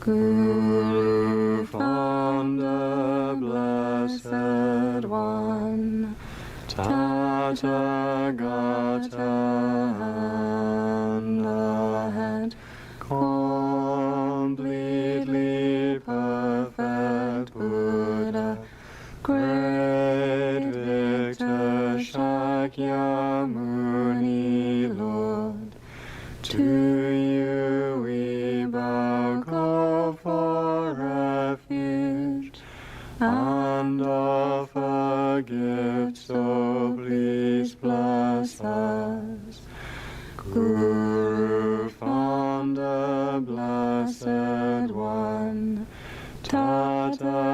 Guru founder, blessed one, Tathagata Arhat, completely perfect Buddha, great victor Shakyamuni Lord. To you we bow, go for refuge, and offer gifts, so please bless us. Guru founder, blessed one, Tathagata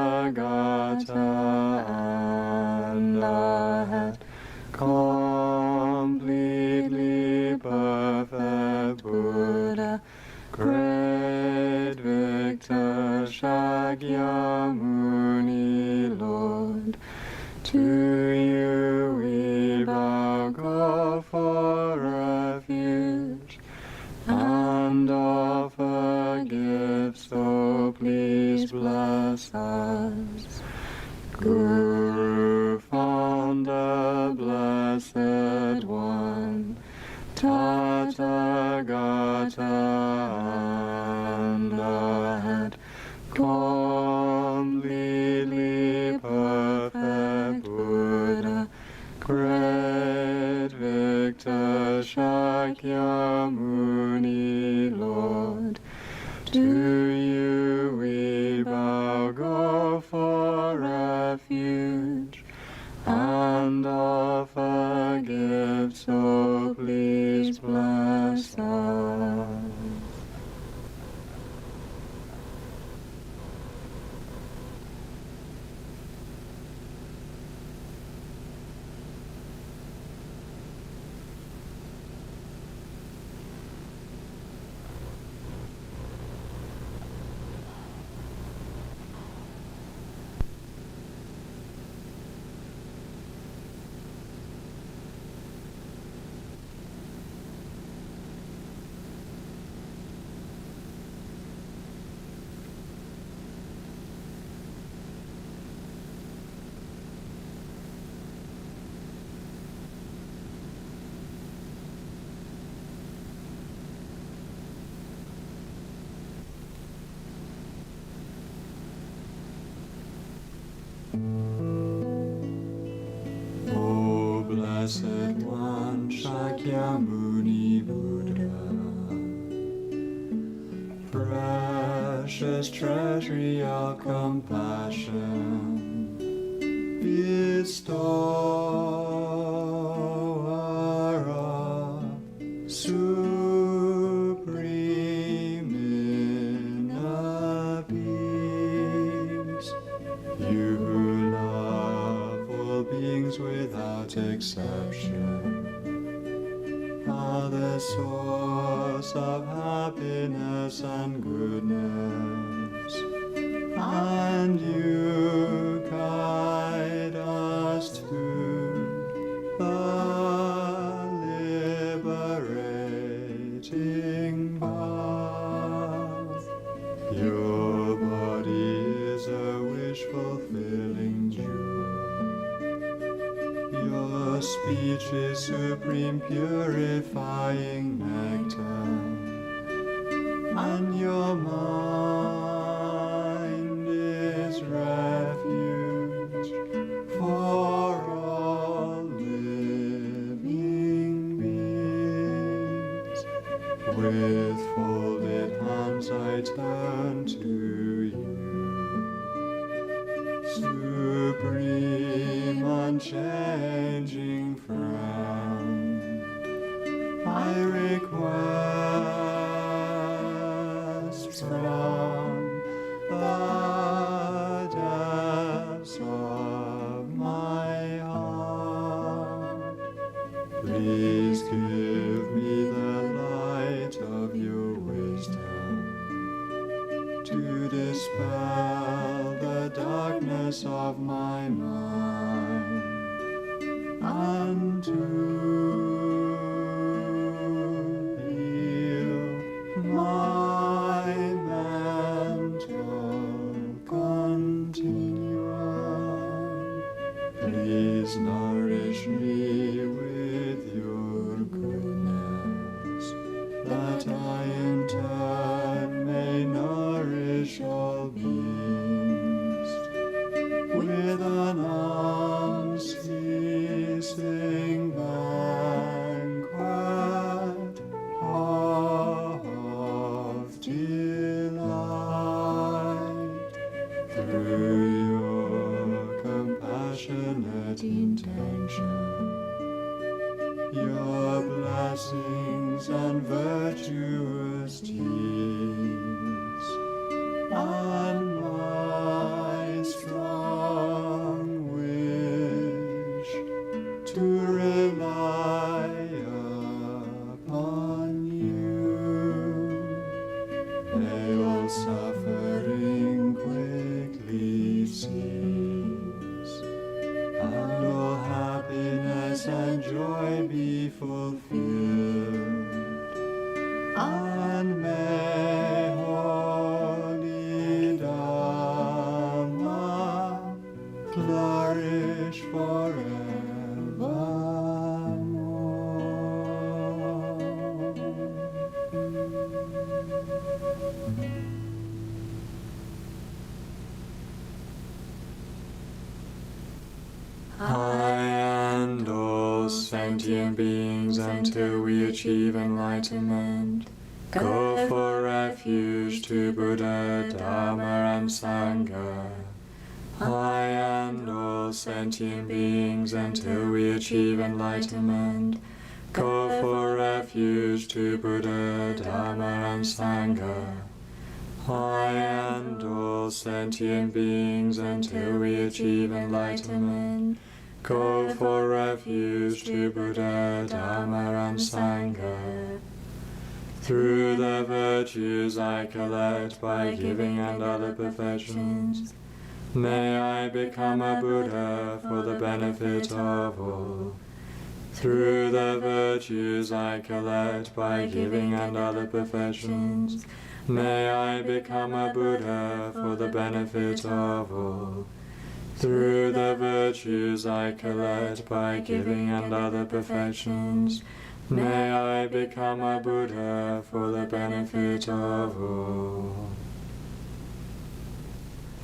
Arhat, completely perfect Buddha, great victor Shakyamuni Lord. To you we bow, go for refuge, and offer gifts, so please bless us. Guru founder, blessed one, Tathagata Arhat, completely perfect Buddha, great victor Shakyamuni Lord. To you we bow, go for refuge, and offer gifts, so please bless us. O blessed one, Shakyamuni Buddha, precious treasury of compassion, bestower of supreme inner peace, you who love all beings without exception, are the source of happiness and goodness, and you guide us to the liberating path. Your body is a wish-fulfilling jewel. Your speech is supreme purifying nectar, and your mind is refuge for all living beings. With folded hands I turn to you, supreme unchanging friend. I request from the depths of my heart, please give me the light of your wisdom to dispel the darkness of my mind, and to heal my mental and my strong wish to rely upon you. May all suffering quickly cease, and all happiness and joy be fulfilled. And may Holy Dhamma flourish forevermore. I and all sentient beings until we achieve enlightenment, go for refuge to Buddha, Dharma and Sangha. I and all sentient beings until we achieve enlightenment, go for refuge to Buddha, Dharma and Sangha. I and all sentient beings until we achieve enlightenment, go for refuge to Buddha, Dharma and Sangha. Through the virtues I collect by giving and other perfections, may I become a Buddha for the benefit of all. Through the virtues I collect by giving and other perfections, may I become a Buddha for the benefit of all. Through the virtues I collect by giving and other perfections, may I become a Buddha for the benefit of all.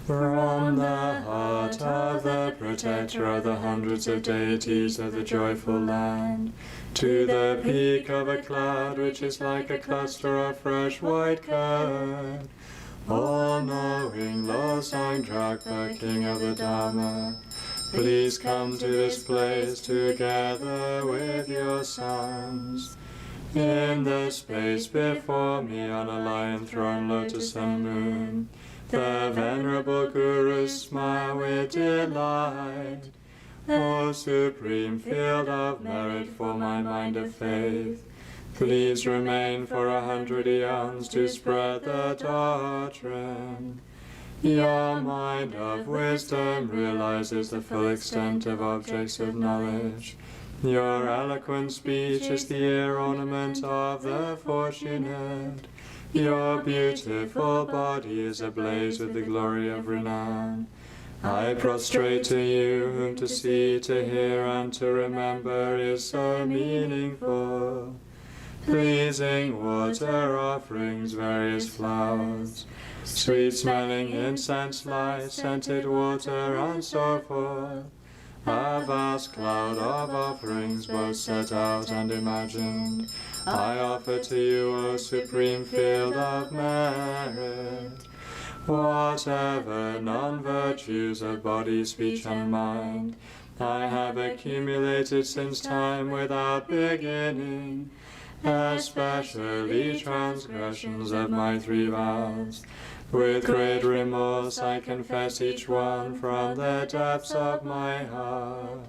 From the heart of the protector of the hundreds of deities of the joyful land, to the peak of a cloud which is like a cluster of fresh white curd, all-knowing Losang Drakpa, King of the Dharma, please come to this place together with your sons. In the space before me on a lion throne, lotus and moon, the venerable Gurus smile with delight. O supreme field of merit for my mind of faith, please remain for 100 eons to spread the doctrine. Your mind of wisdom realizes the full extent of objects of knowledge. Your eloquent speech is the ear ornament of the fortunate. Your beautiful body is ablaze with the glory of renown. I prostrate to you, whom to see, to hear, and to remember is so meaningful. Pleasing water offerings, various flowers, sweet-smelling incense, light, scented water, and so forth. A vast cloud of offerings, both set out and imagined, I offer to you, O supreme field of merit. Whatever non-virtues of body, speech, and mind I have accumulated since time without beginning, especially transgressions of my 3 vows, with great remorse I confess each one from the depths of my heart.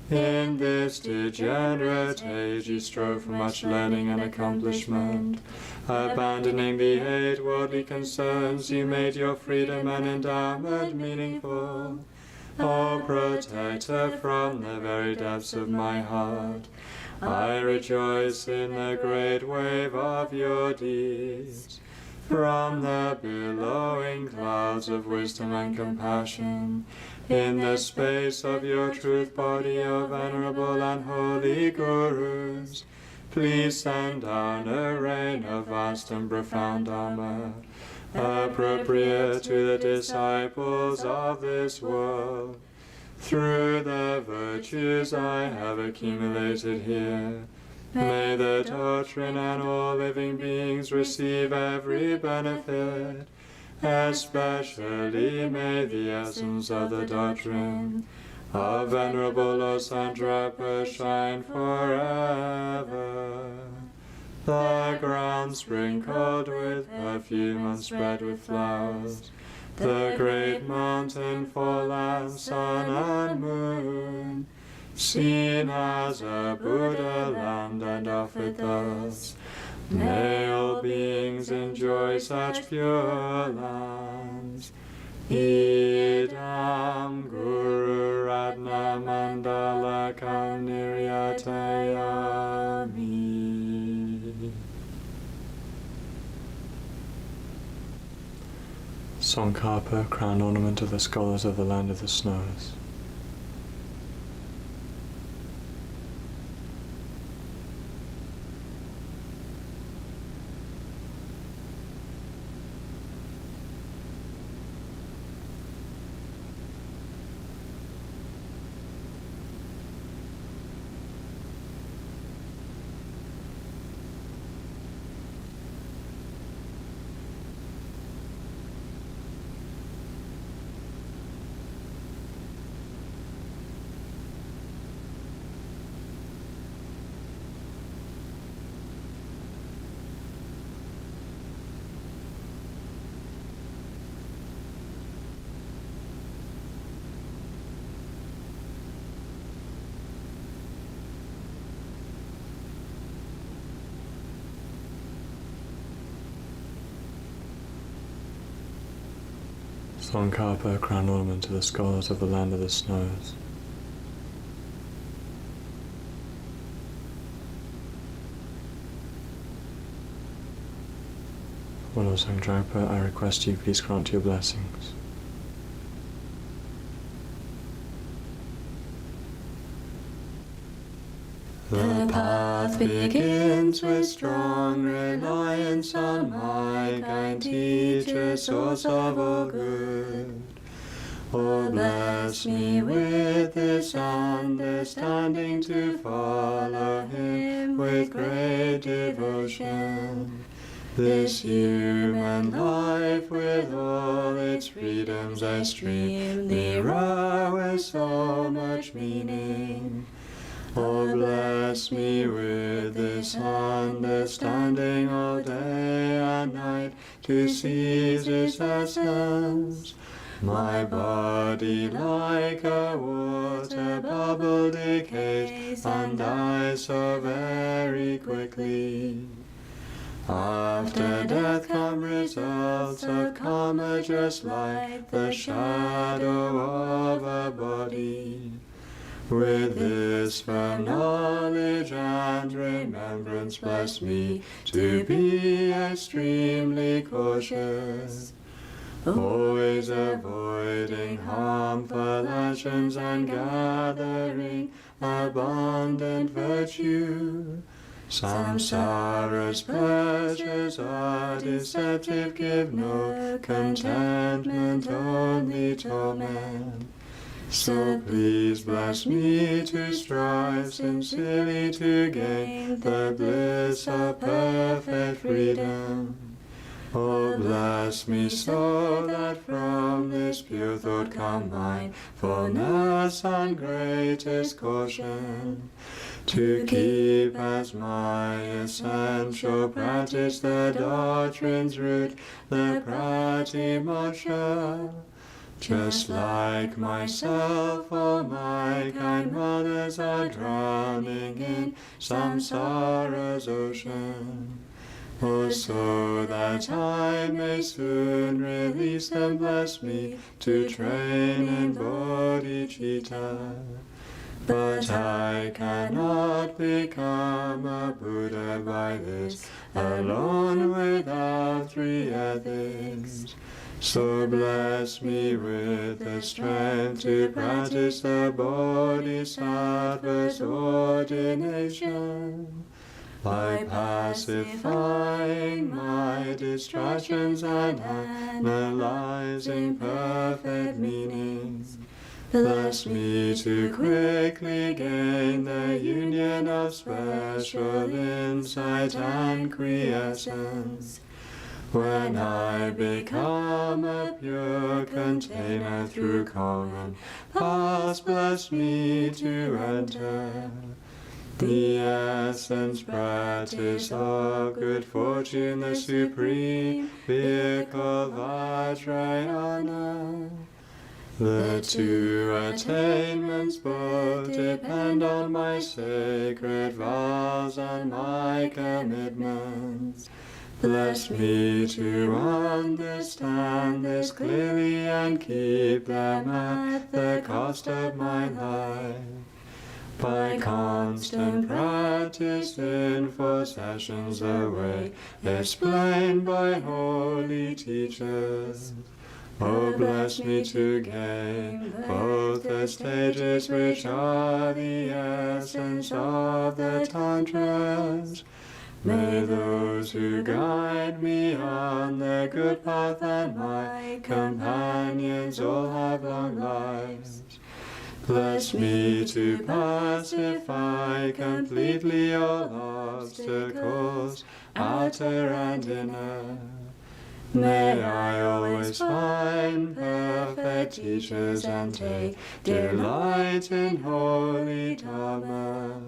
In this degenerate age you strove for much learning and accomplishment. Abandoning the 8 worldly concerns, you made your freedom and endowment meaningful. O protector from the very depths of my heart, I rejoice in the great wave of your deeds. From the billowing clouds of wisdom and compassion, in the space of your truth body, O venerable and holy Gurus, please send down a rain of vast and profound Dharma, appropriate to the disciples of this world. Through the virtues I have accumulated here, may the doctrine and all living beings receive every benefit. Especially may the essence of the doctrine of Venerable Losang Drakpa shine forever. the ground sprinkled with perfume and spread with flowers, the great mountain full and sun and moon, seen as a Buddha land and offered thus. May all beings enjoy such pure lands. Idam Guru Ratna Mandalakam Niryatayami. Tsongkhapa, crown ornament of the scholars of the land of the snows. Tsongkhapa, crown ornament to the scholars of the land of the snows. Lord Tsongkhapa, I request you please grant your blessings. The path begins with strong reliance on my kind teacher, source of all good. Oh, bless me with this understanding to follow him with great devotion. This human life with all its freedoms extremely rare with so much meaning. Oh, bless me with this understanding all day and night to seize its essence. My body like a water bubble decays and dies so very quickly. After death come results of karma, just like the shadow of a body. With this firm knowledge and remembrance, bless me to be extremely cautious, always avoiding harmful actions and gathering abundant virtue. Samsara's pleasures are deceptive, give no contentment, only torment. So please bless me to strive sincerely to gain the bliss of perfect freedom. Oh, bless me so that from this pure thought come mindfulness and greatest caution, to keep as my essential practice the doctrine's root, the Pratimoksha. Just like myself, all my kind mothers are drowning in samsara's ocean. Oh, so that I may soon release them, bless me to train in bodhicitta. But I cannot become a Buddha by this alone without three ethics. So bless me with the strength to practice the Bodhisattva's ordination, by pacifying my distractions and analyzing perfect meanings. Bless me to quickly gain the union of special insight and quiescence. When I become a pure container through common paths, bless me to enter. the essence, practice of good fortune, the supreme vehicle, Vajrayana. The two attainments both depend on my sacred vows and my commitments. Bless me to understand this clearly and keep them at the cost of my life. By constant practice in 4 sessions a way, explained by holy teachers. Oh, bless me to gain both the stages which are the essence of the Tantras. May those who guide me on the good path and my companions all have long lives. Bless me to pacify completely all obstacles, outer and inner. May I always find perfect teachers and take delight in holy Dharma.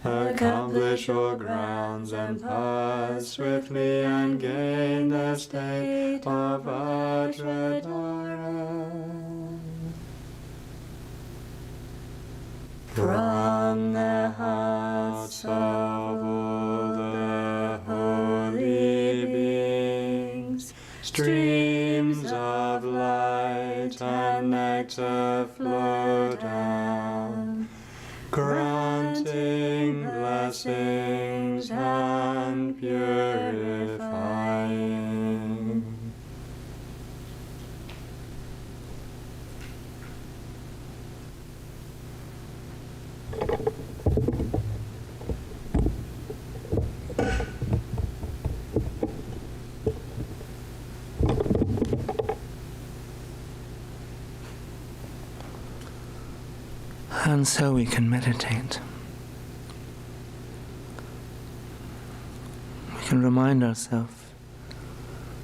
Accomplish all grounds and paths swiftly and gain the state of Vajradhara. From the hearts of all the holy beings, streams of light and nectar flow down, granting blessings and purifying. And so we can meditate. We can remind ourselves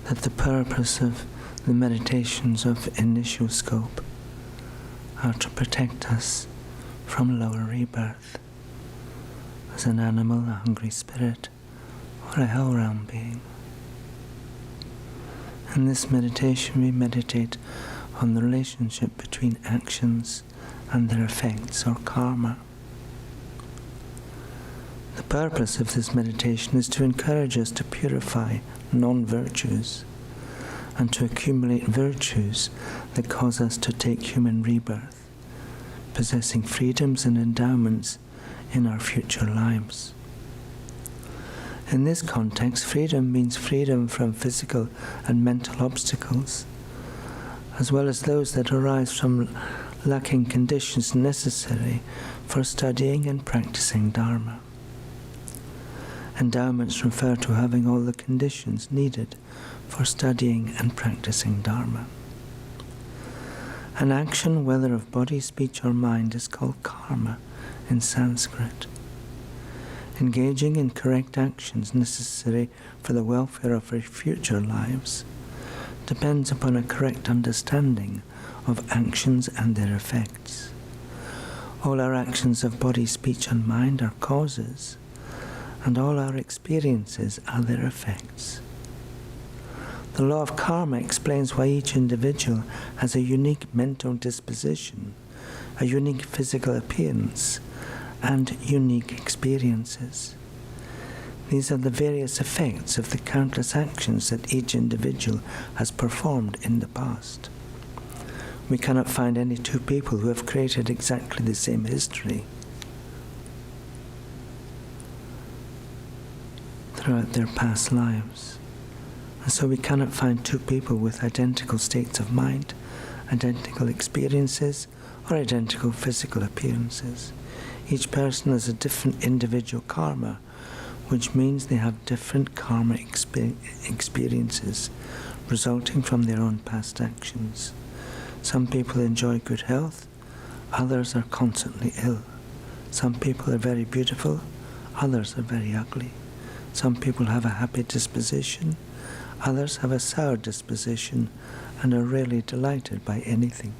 that the purpose of the meditations of initial scope are to protect us from lower rebirth as an animal, a hungry spirit, or a hell realm being. In this meditation we meditate on the relationship between actions and their effects, or karma. The purpose of this meditation is to encourage us to purify non-virtues and to accumulate virtues that cause us to take human rebirth, possessing freedoms and endowments in our future lives. In this context, freedom means freedom from physical and mental obstacles, as well as those that arise from lacking conditions necessary for studying and practicing Dharma. Endowments refer to having all the conditions needed for studying and practicing Dharma. An action, whether of body, speech or mind, is called karma in Sanskrit. Engaging in correct actions necessary for the welfare of our future lives depends upon a correct understanding of actions and their effects. All our actions of body, speech and mind are causes, and all our experiences are their effects. The law of karma explains why each individual has a unique mental disposition, a unique physical appearance, and unique experiences. These are the various effects of the countless actions that each individual has performed in the past. We cannot find any two people who have created exactly the same history throughout their past lives. And so we cannot find two people with identical states of mind, identical experiences, or identical physical appearances. Each person has a different individual karma, which means they have different karma experiences resulting from their own past actions. Some people enjoy good health, others are constantly ill. Some people are very beautiful, others are very ugly. Some people have a happy disposition, others have a sour disposition and are rarely delighted by anything.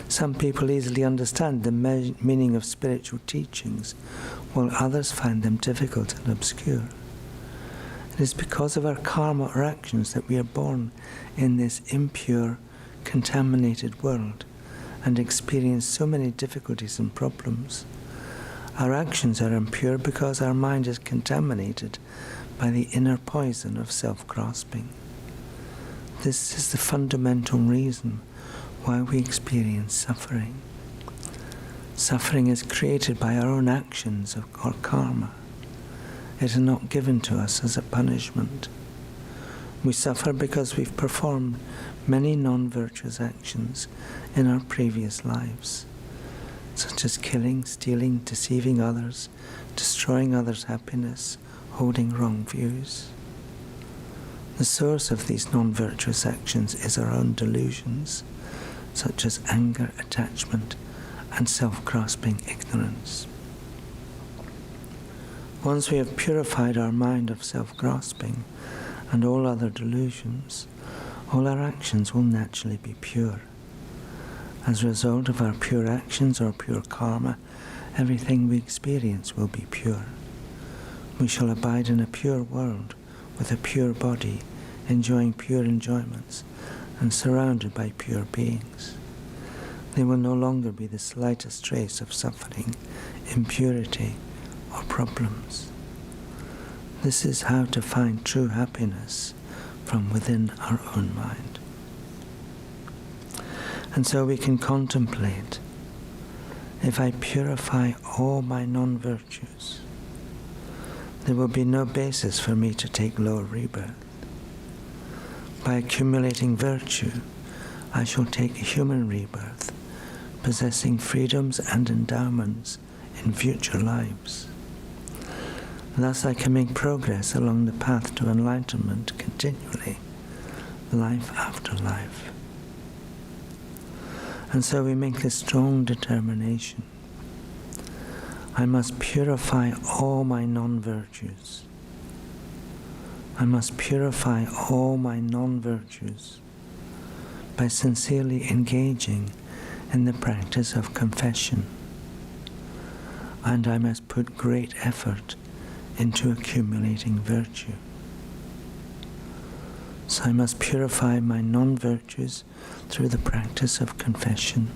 Some people easily understand the meaning of spiritual teachings, while others find them difficult and obscure. It is because of our karma or actions that we are born in this impure, contaminated world and experience so many difficulties and problems. Our actions are impure because our mind is contaminated by the inner poison of self-grasping. This is the fundamental reason why we experience suffering. Suffering is created by our own actions or karma. It is not given to us as a punishment. We suffer because we've performed many non-virtuous actions in our previous lives, such as killing, stealing, deceiving others, destroying others' happiness, holding wrong views. The source of these non-virtuous actions is our own delusions, such as anger, attachment, and self-grasping ignorance. Once we have purified our mind of self-grasping and all other delusions, all our actions will naturally be pure. As a result of our pure actions or pure karma, everything we experience will be pure. We shall abide in a pure world with a pure body, enjoying pure enjoyments and surrounded by pure beings. There will no longer be the slightest trace of suffering, impurity, or problems. This is how to find true happiness from within our own mind. And so we can contemplate, if I purify all my non-virtues, there will be no basis for me to take lower rebirth. By accumulating virtue, I shall take a human rebirth, possessing freedoms and endowments in future lives. Thus I can make progress along the path to enlightenment continually, life after life. And so we make this strong determination. I must purify all my non-virtues. I must purify all my non-virtues by sincerely engaging in the practice of confession. And I must put great effort into accumulating virtue. So I must purify my non-virtues through the practice of confession,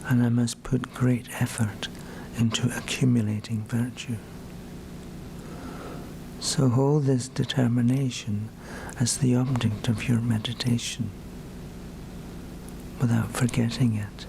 and I must put great effort into accumulating virtue. So hold this determination as the object of your meditation, without forgetting it.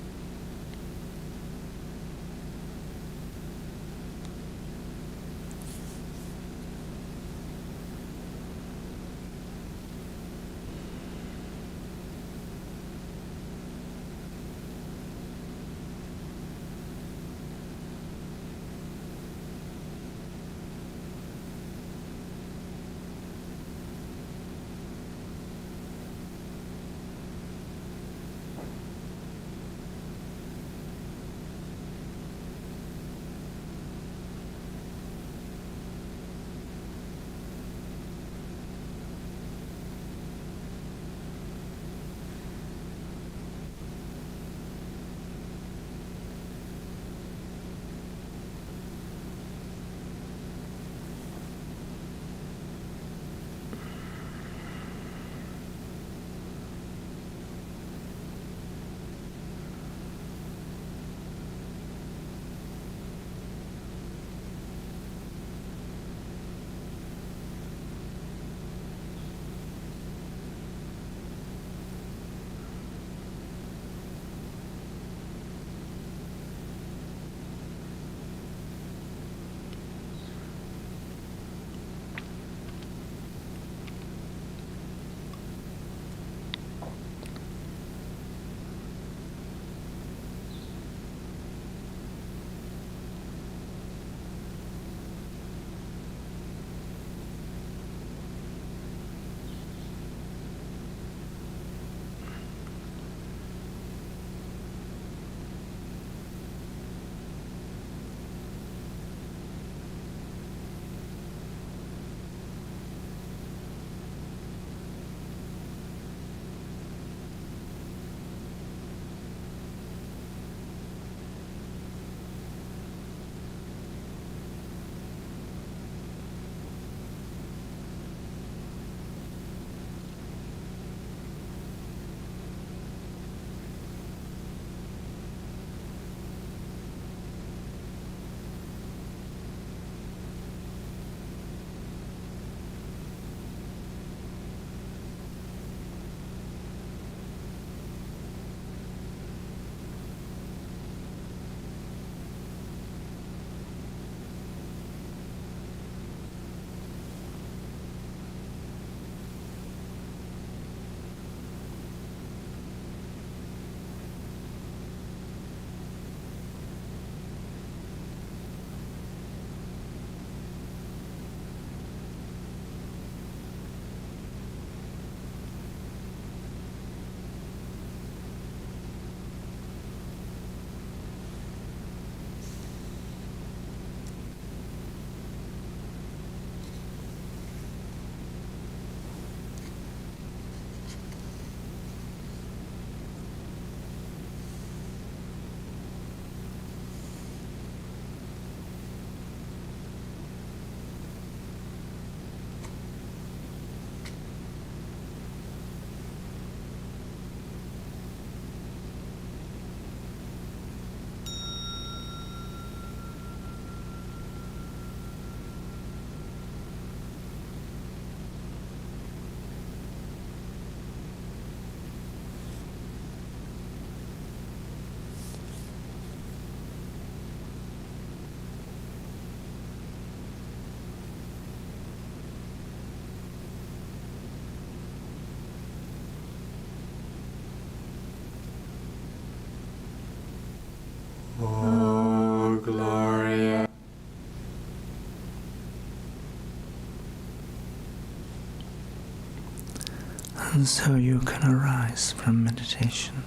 And so you can arise from meditation.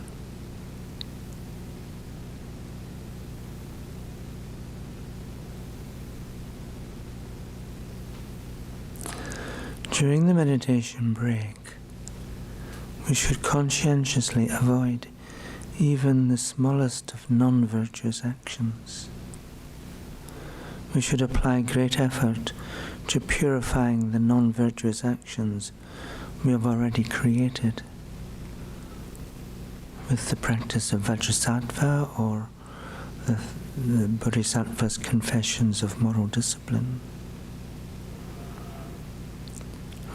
During the meditation break, we should conscientiously avoid even the smallest of non-virtuous actions. We should apply great effort to purifying the non-virtuous actions we have already created with the practice of Vajrasattva or the Bodhisattva's confessions of moral discipline.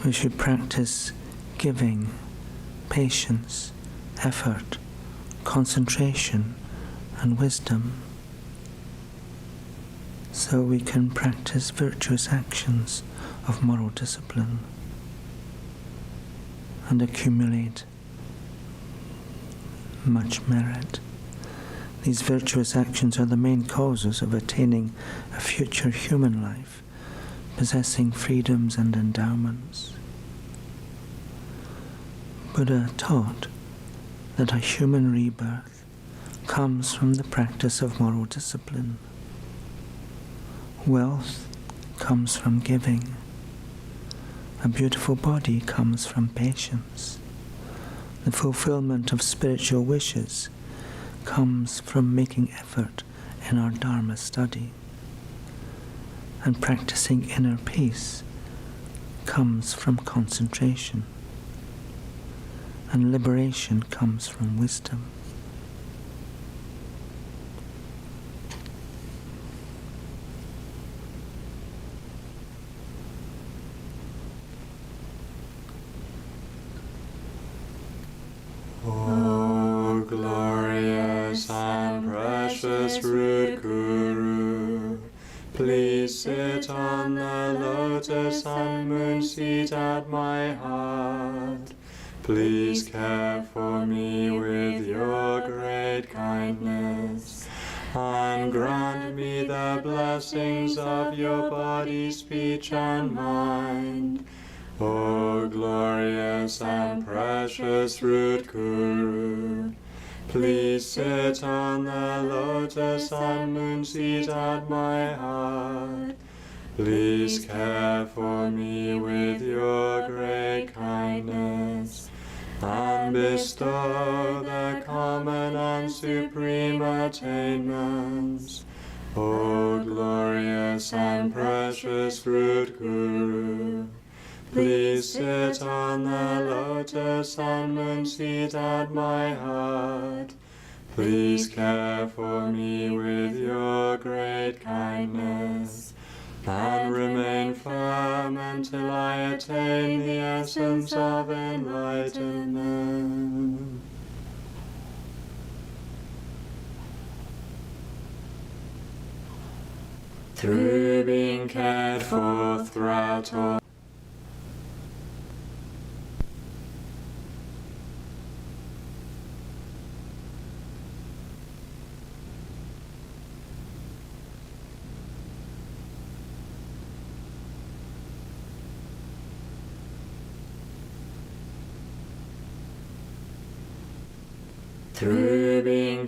We should practice giving, patience, effort, concentration, and wisdom, so we can practice virtuous actions of moral discipline and accumulate much merit. These virtuous actions are the main causes of attaining a future human life, possessing freedoms and endowments. Buddha taught that a human rebirth comes from the practice of moral discipline. Wealth comes from giving. A beautiful body comes from patience. The fulfillment of spiritual wishes comes from making effort in our Dharma study. And practicing inner peace comes from concentration. And liberation comes from wisdom. O glorious and precious root Guru, please sit on the lotus and moon seat at my heart. Please care for me with your great kindness, and grant me the blessings of your body, speech, and mind. O glorious and precious root Guru, please sit on the lotus and moon seat at my heart. Please care for me with your great kindness, and bestow the common and supreme attainments. O glorious and precious root Guru, please sit on the lotus and moon seat at my heart. Please care for me with your great kindness, and remain firm until I attain the essence of enlightenment. Through being cared for throughout all Through being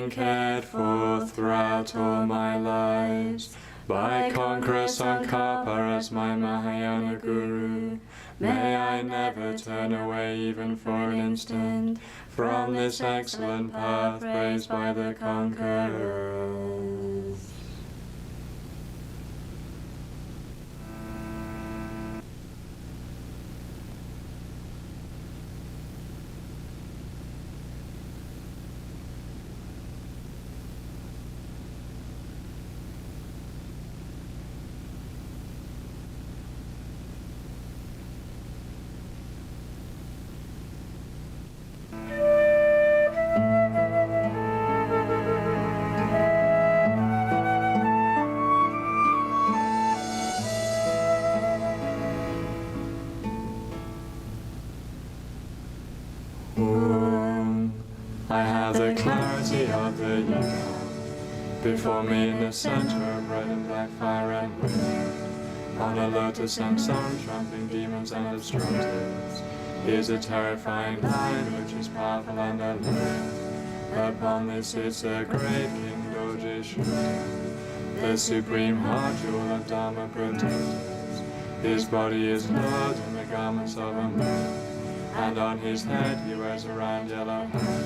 cared for throughout all my lives, by Conqueror Tsongkhapa as my Mahayana Guru, may I never turn away even for an instant from this excellent path blazed by the conquerors. I have the clarity of the Yukon before me in the center of red and black fire and wind. On a lotus and sun, trampling demons and obstructors. He is a terrifying lion which is powerful and alert. Upon this sits a great King Dorje Shukdev, the supreme heart jewel of Dharma protectors. His body is clothed in the garments of a monk, and on his head he wears a round yellow hat.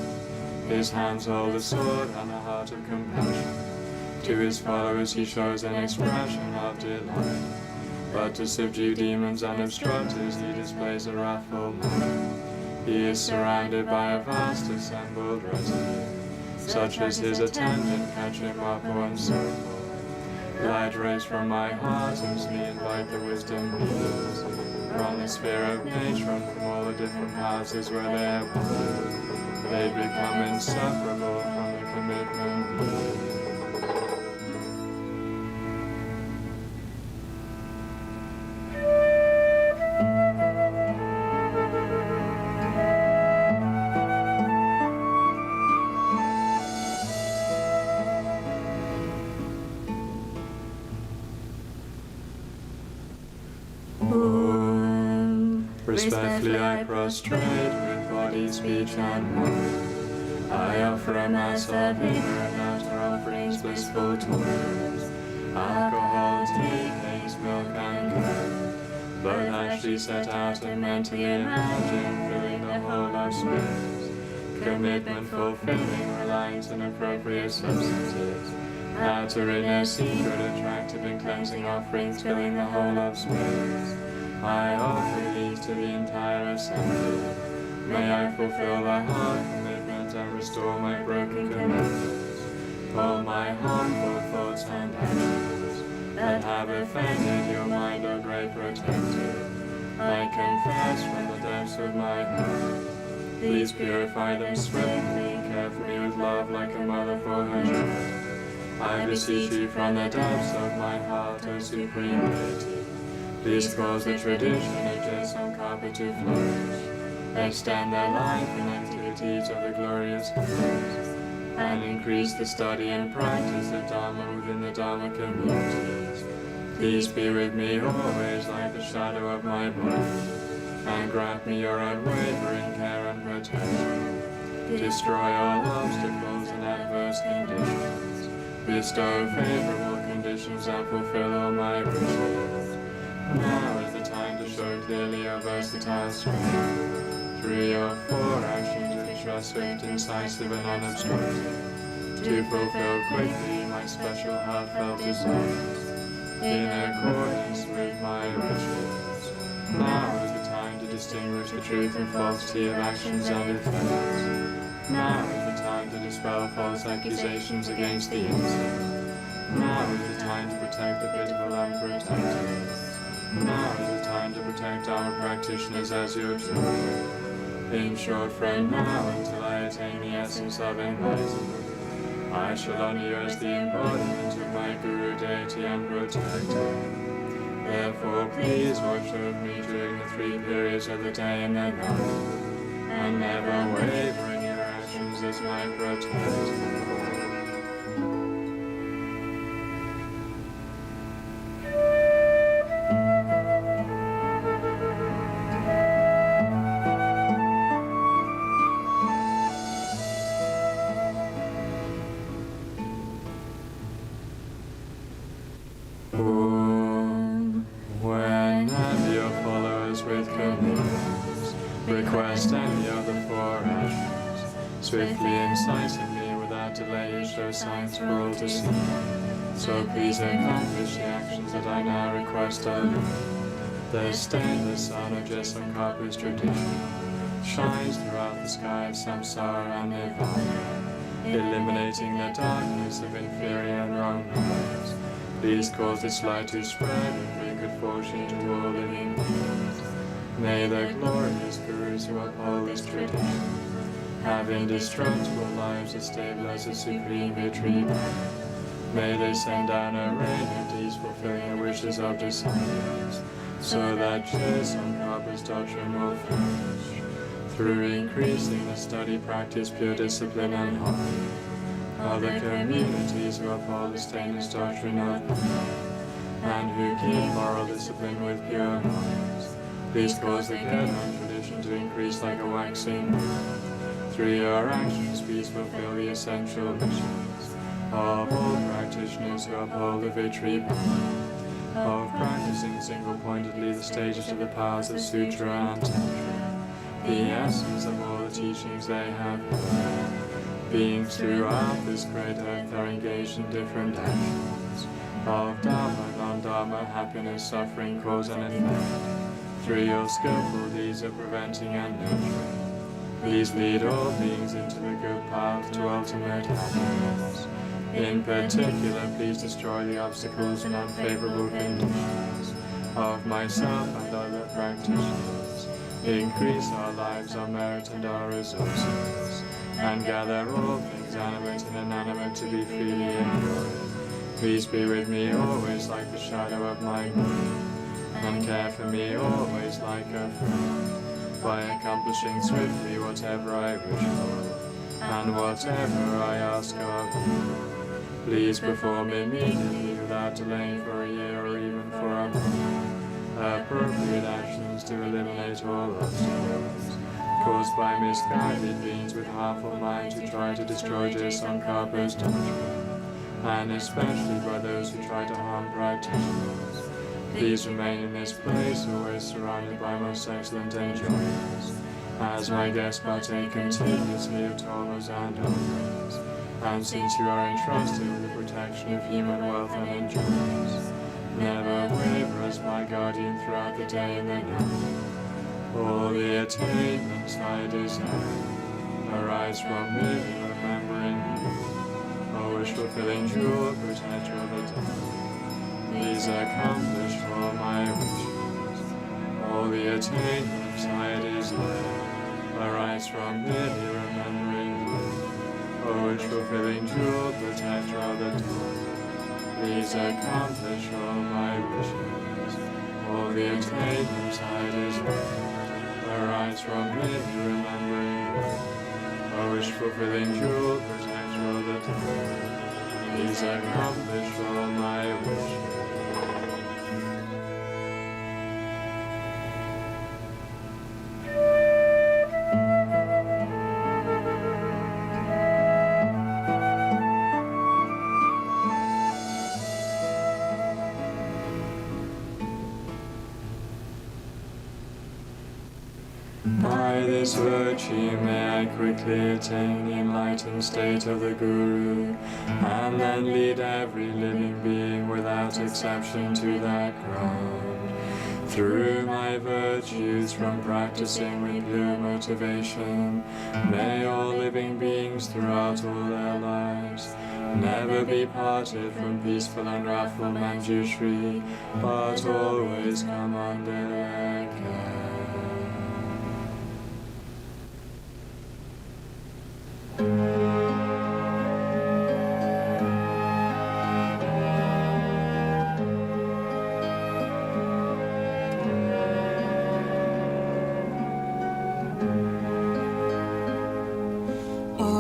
His hands hold a sword and a heart of compassion. To his followers he shows an expression of delight, but to subdue demons and obstructors he displays a wrathful mind. He is surrounded by a vast assembled retinue, such as his attendant Kachimapo and so forth. Light rays from my heart and me invite the wisdom leaders. From the sphere of nature and from all the different houses where they have wandered, they become inseparable from the commitment. Respectfully I prostrate with body, speech, and mind. I offer a mass of inner and outer offerings, blissful toys, alcohol, tea, cakes, milk, and curd. But actually set out and mentally imagine filling the whole of space. Commitment fulfilling, reliance on appropriate substances. Outer inner secret, attractive and cleansing offerings filling the whole of space. I offer these to the entire assembly. May I fulfill the heart commitment and restore my broken commitments. All my harmful thoughts and actions that have offended your mind, O great protector, I confess from the depths of my heart. Please purify them swiftly, care for me with love like a mother for her child. I beseech you from the depths of my heart, O supreme deity. Please cause the tradition of Jessamkapa to flourish, extend the life and activities of the glorious Kapas, and increase the study and practice of Dharma within the Dharma communities. Please be with me always like the shadow of my body, and grant me your unwavering care and protection. Destroy all obstacles and adverse conditions. Bestow favorable conditions and fulfill all my wishes. Now is the time to show clearly your versatile strength, through your four actions which are swift, incisive, and unobstructed, to fulfill quickly my special heartfelt desires, in accordance with my wishes. Now is the time to distinguish the truth and falsity of actions and effects. Now is the time to dispel false accusations against the innocent. Now is the time to protect the pitiful and protected. Now is the time to protect our practitioners as your children. In short, from now until I attain the essence of enlightenment, I shall honor you as the embodiment of my Guru, deity, and protector. Therefore, please watch over me during the 3 periods of the day and the night, and never waver in your actions as my protector. When have your followers with commitments request any of the 4 actions, swiftly and incisively without delay you show signs for all to see. So please accomplish the actions that I now request of you. The stainless sun of Jessamkapa's tradition shines throughout the sky of samsara and nirvana, eliminating the darkness of inferior and wrong knowledge. Please cause its light to spread and bring good fortune to all living beings. May the glorious Gurus who uphold this tradition have indestructible lives as stable as the supreme victory band. May they send down a rain of deeds fulfilling the wishes of disciples, so that Jessamkapa's doctrine will flourish, through increasing the study, practice, pure discipline, and harmony. Other communities who uphold the stainless doctrine of life, and who keep moral discipline with pure minds. Please cause the Kirtan tradition to increase like a waxing moon. Through your actions, please fulfill the essential missions of all practitioners who uphold the victory path of practicing single-pointedly the stages of the powers of Sutra and Tantra, the essence of all the teachings they have heard. Beings throughout this great earth are engaged in different actions of Dharma, non-Dharma, happiness, suffering, cause and effect. Through your skillful deeds of preventing and nurturing, please lead all beings into the good path to ultimate happiness. In particular, please destroy the obstacles and unfavorable conditions of myself and other practitioners. Increase our lives, our merit, and our resources, and gather all things animate and inanimate to be freely enjoyed. Please be with me always like the shadow of my body, and care for me always like a friend, by accomplishing swiftly whatever I wish for, and whatever I ask of you. Please perform immediately without delaying for a year or even for a month appropriate actions to eliminate all obstacles caused by misguided beings with harmful minds who try to destroy Jaisangkapa's doctrine, and especially by those who try to harm practitioners. Please remain in this place, always surrounded by most excellent enjoyments, as my guests partake continuously of dharmas and offerings. And since you are entrusted with the protection of human wealth and enjoyments, never waver as my guardian throughout the day and the night. All the attainments I desire arise from living, remembering you, O wish-fulfilling jewel, protector of the dark. Please accomplish all my wishes. All the attainments I desire arise from living, remembering you, O wish-fulfilling jewel, protector of the dark. Please accomplish all my wishes. All the attainments I desire arise from living, remembering you, O wish-fulfilling jewel, protector of the dark. Please accomplish all my wishes. By this virtue may I quickly attain the enlightened state of the Guru, and then lead every living being without exception to that ground. Through my virtues from practicing with pure motivation, may all living beings throughout all their lives never be parted from peaceful and wrathful Manjushri, but always come under their care.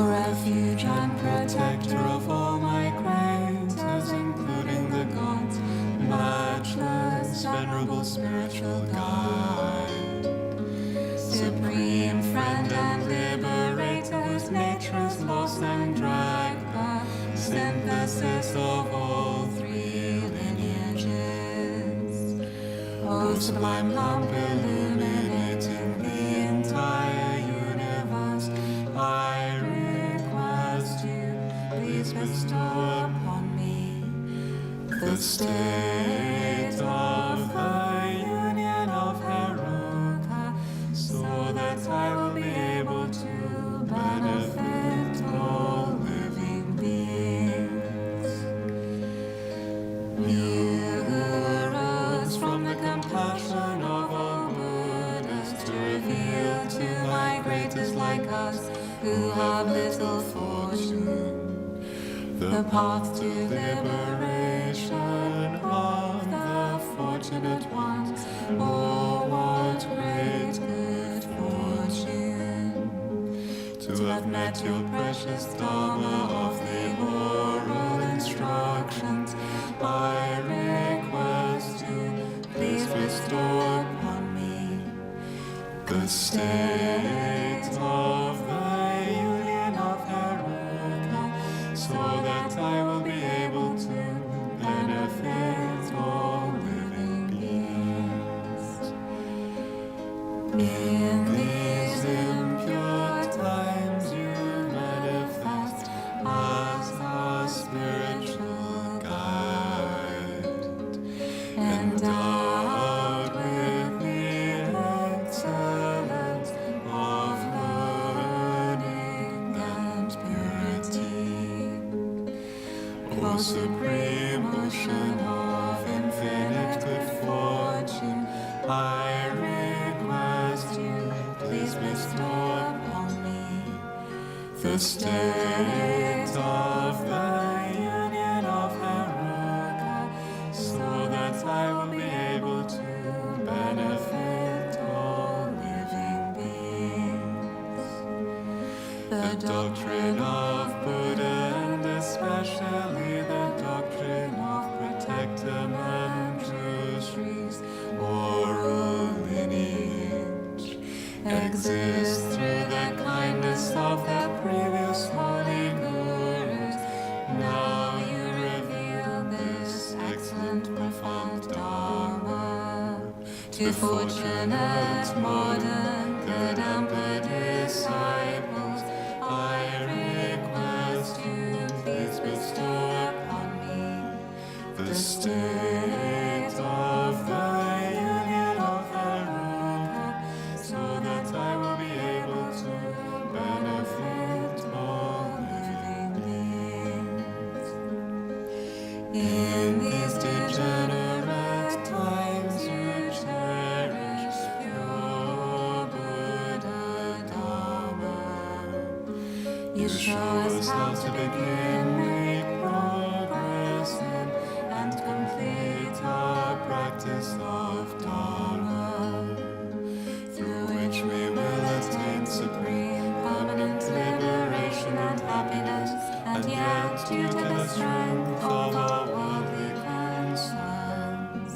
Refuge and protector of all my creators, including the gods, matchless, venerable spiritual guide, supreme friend and liberator, whose nature is lost and dragged back, synthesis of all three lineages, O sublime lamp illuminating the entire universe, I request you, please bestow upon me the state of the union of Heruka, so that I will be able to benefit all living beings. You who rose from the compassion of all Buddhas to reveal to my greatest like us, who have little fortune, the path to liberation of the fortunate ones. Oh, what great good fortune to have met your precious Dharma of the oral instructions. I request bestow upon me the state of the union of Heruka, so that I will be able to benefit all living beings. In these impure times you manifest as our spiritual guide, endowed with the excellence of learning and purity. O supreme ocean of infinite good fortune, I request you, please bestow upon me the state of the union of Heruka, so that I will be able to benefit all living beings. The doctrine of Buddha, and especially the doctrine of protectum and Drusris, oral lineage, exists through the kindness of the previous holy gurus. Now you reveal this excellent, profound Dharma to fortunate, modern, good and good disciples. I request you, please bestow upon me the state of the union of Heruka, so that I will be able to benefit all living beings. In these degenerate times you cherish pure Buddha Dharma. You show us how to begin, make progress in, and complete our practice of Dharma, through which we will attain supreme, permanent liberation and happiness, and yet, due to the strength of our worldly concerns,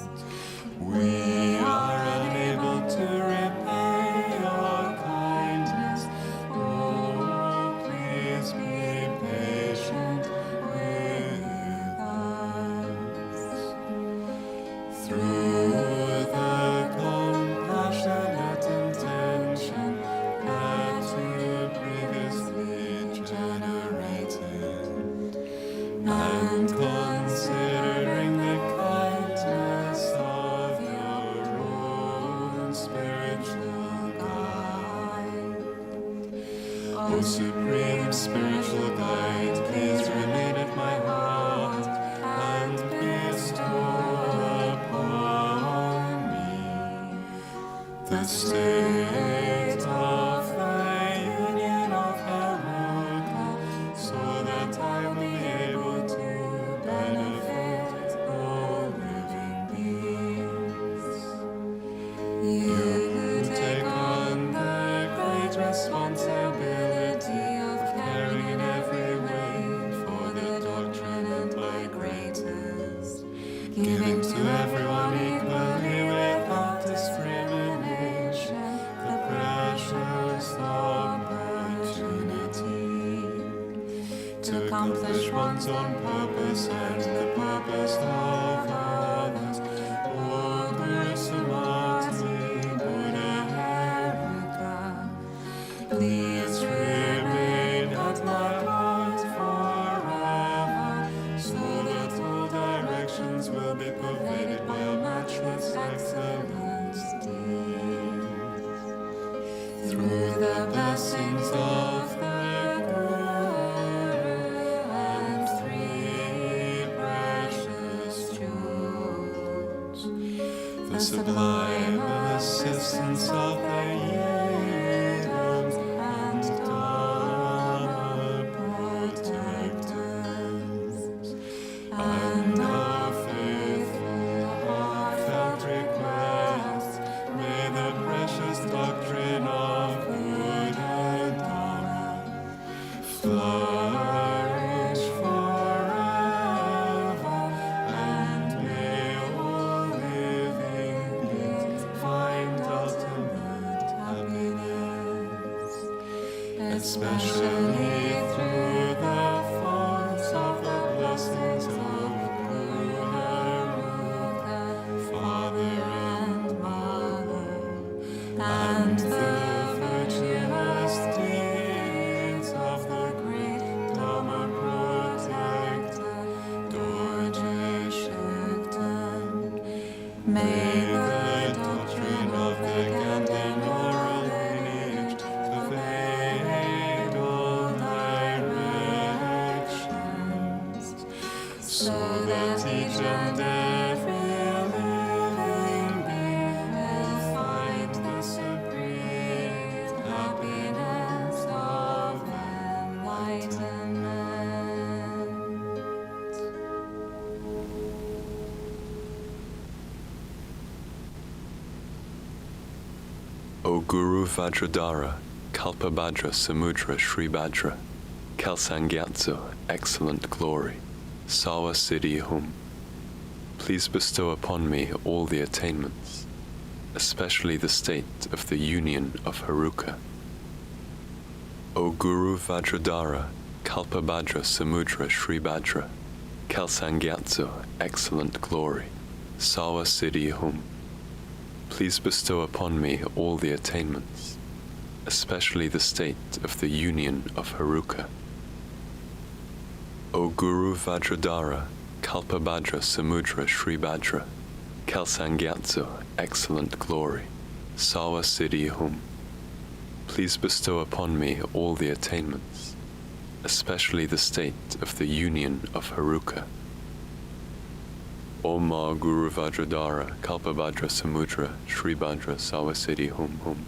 we are unable to repay your kindness. Oh, please be patient with us. Through the compassionate intention that you previously generated, and considering the kindness of your own spiritual guide, O supreme spiritual guide, please remain at my heart and bestow upon me the state of the union of Heruka, so that I will be able to benefit all living beings. You take on the great responsibility of caring in every way for the doctrine and liberators, giving to everyone equally without discrimination the precious opportunity to accomplish one's own purpose and the purpose of others. O Guru Samadhi Buddha Heruka, please remain at my heart forever, so that all directions will be pervaded by a matchless excellence deep. Through the blessings of the Guru and three precious jewels, the sublime assistance of the Yidams and Dharma protectors, and our faithful heartfelt requests, may the precious doctrine of Buddha Dharma especially through the faults of the blessings of Guru Haruka, Father and Mother, and the virtuous deeds of the great Dhamma protector, Dorje Shukden. May the doctrine of the Gandhi oral lineage pervade all directions, so that each and every living being will find the supreme happiness of enlightenment. O Guru Vajradhara, Kalpabhadra Samudra Sri Bhadra, Kalsangyatso, excellent glory, Sawa Siddhi Hum, please bestow upon me all the attainments, especially the state of the union of Haruka. O Guru Vajradhara, Kalpabhadra Samudra Sri Bhadra, Kalsangyatso, excellent glory, Sawa Siddhi Hum, please bestow upon me all the attainments, especially the state of the union of Haruka. O Guru Vajradhara, Kalpabhadra Samudra Sri Bhadra, Kalsangyatso, excellent glory, Sawa Siddhi Hum, please bestow upon me all the attainments, especially the state of the union of Haruka. Om Ma Guru Vajradhara, Kalpabhadra Samudra, Sri Bhadra, Sawa Siddhi Hum Hum.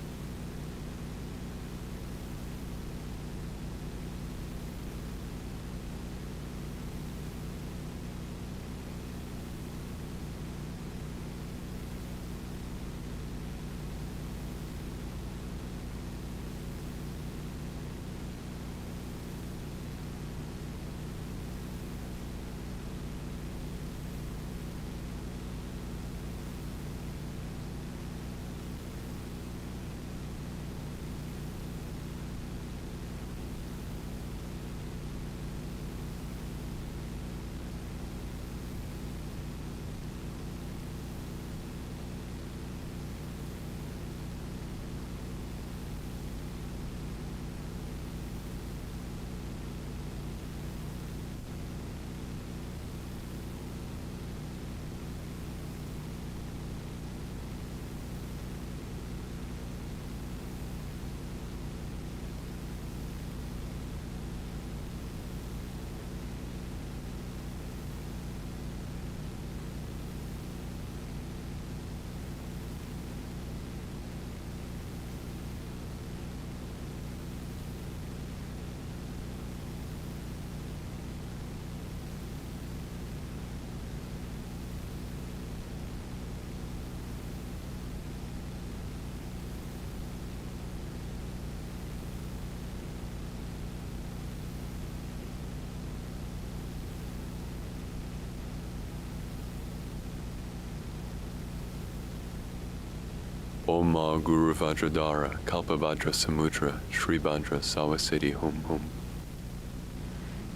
Om Ma Guru Vajradhara, Kalpabhadra Samudra, Sri Bhadra, Sawa Siddhi Hum Hum.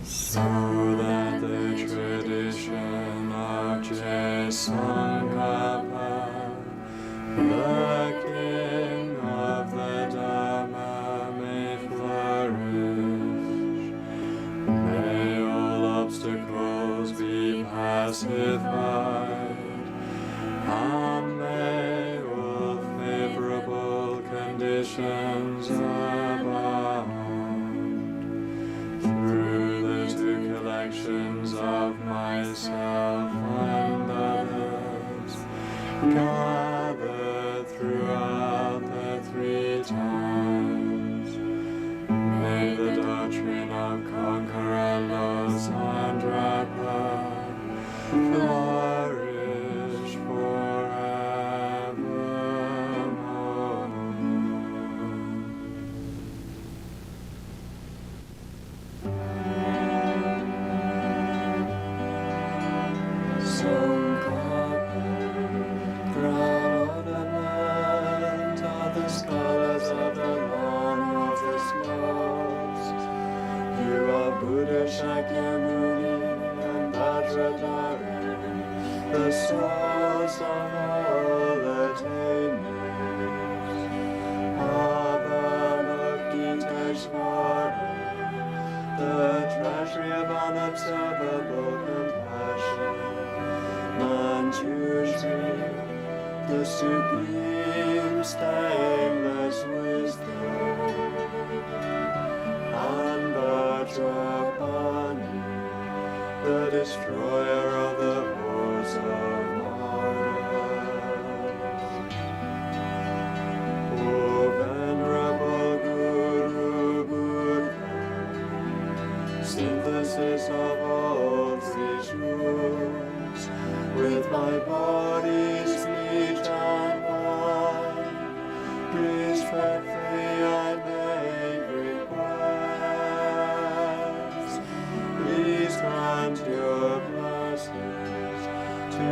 So that the tradition of Jesangapa, the king of the Dhamma, may flourish. May all obstacles be pacified, and may all favorable conditions abound. Through the two collections of myself and others, gathered throughout the three times, may the doctrine of Conqueror Losandrapa flourish forevermore. Sangha source of all attainment. Avalokiteshvara, the treasury of unobservable compassion. Manjushri, the supreme stainless wisdom. And Vajrapani, the destroyer of the wars of Mars. O venerable Guru Buddha, synthesis of all these rules, with my body, speech, and mind, respectfully I make request. Please grant your blessings to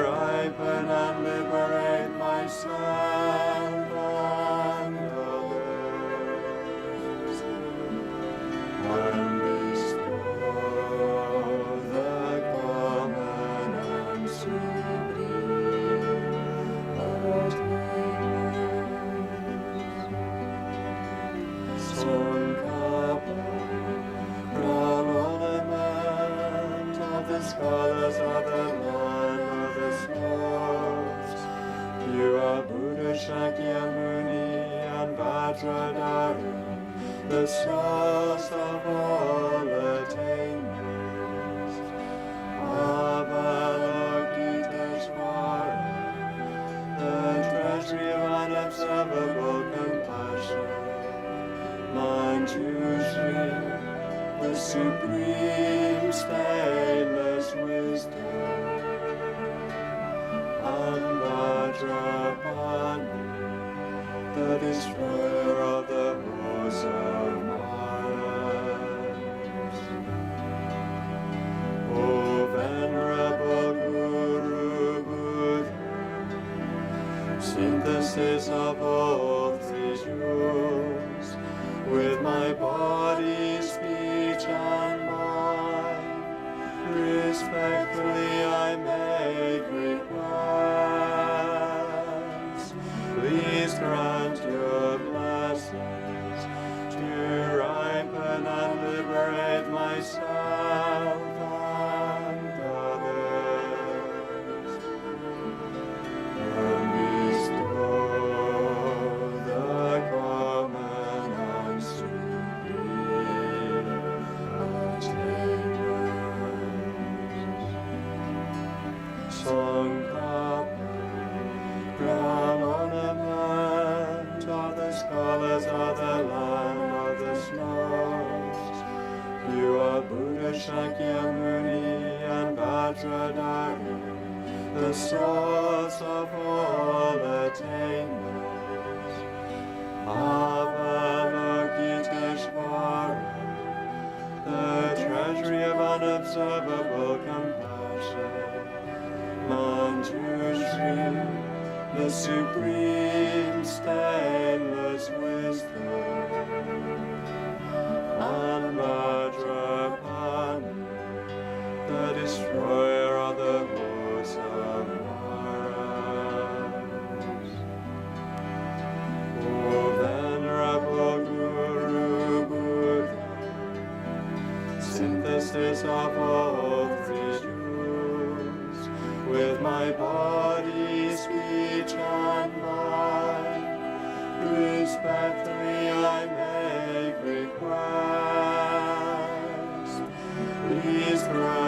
ripen and liberate myself and others, and bestow the common and supreme attainments. Sankapa, crown ornament of the scholars of the land of the snows. You are Buddha, Shakyamuni, and Vajradhara, the source of all attainments. Avalokiteshvara, the treasury of unobservable compassion. Manjushri, the supreme stainless wisdom. And Vajrapani, the destroyer of the horse of Mars. O venerable Guru Buddha, synthesis of all these rules, with my body, speech, and mind, respectfully I make request. Please grant your blessings to ripen and liberate myself and others, and bestow the common and supreme attainments. Sankapa, crown ornament of the scholars of the land of the snows. You are Buddha, Shakyamuni, and Vajradhara, the source of all attainments. Avalokiteshvara, the treasury of unobservable compassion. Manjushri, the supreme stainless wisdom. And Vajrapani, the destroyer of the horse of Mars. O venerable Guru Buddha, synthesis of all these rules, with my body, speech, and mind, respectfully I make request. Please grant